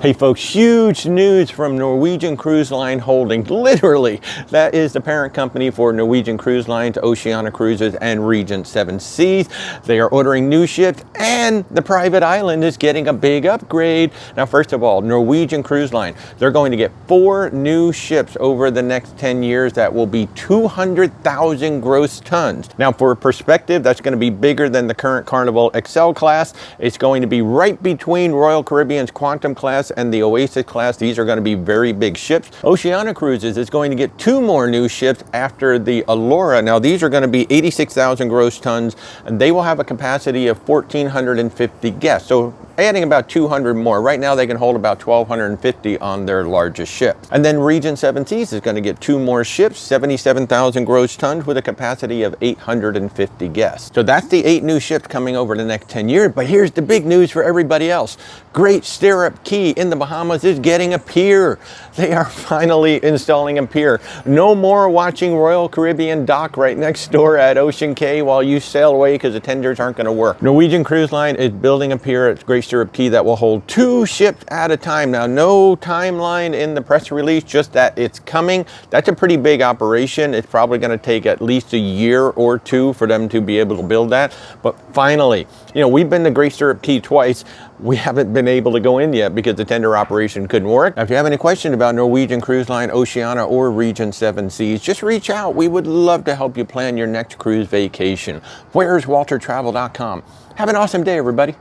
Hey folks, huge news from Norwegian Cruise Line Holdings. Literally, that is the parent company for Norwegian Cruise Lines, Oceania Cruises, and Regent Seven Seas. They are ordering new ships, and the private island is getting a big upgrade. Now, first of all, Norwegian Cruise Line, they're going to get 4 new ships over the next 10 years that will be 200,000 gross tons. Now, for perspective, that's going to be bigger than the current Carnival XL class. It's going to be right between Royal Caribbean's Quantum class and the Oasis class. These are going to be very big ships. Oceania Cruises is going to get 2 more new ships after the Allura. Now, these are going to be 86,000 gross tons, and they will have a capacity of 1,450 guests. So adding about 200 more. Right now, they can hold about 1,250 on their largest ship. And then Regent Seven Seas is going to get 2 more ships, 77,000 gross tons with a capacity of 850 guests. So that's the 8 new ships coming over the next 10 years. But here's the big news for everybody else. Great Stirrup Key in the Bahamas is getting a pier. They are finally installing a pier. No more watching Royal Caribbean dock right next door at Ocean Cay while you sail away because the tenders aren't going to work. Norwegian Cruise Line is building a pier at Great Stirrup Key that will hold 2 ships at a time. Now, no timeline in the press release, just that it's coming. That's a pretty big operation. It's probably going to take at least a year or 2 for them to be able to build that. But finally, you know, we've been to Great Stirrup Key twice. We haven't been able to go in yet because the tender operation couldn't work. Now, if you have any questions about Norwegian Cruise Line, Oceania, or Regent Seven Seas, just reach out. We would love to help you plan your next cruise vacation. Where's WalterTravel.com. Have an awesome day, everybody.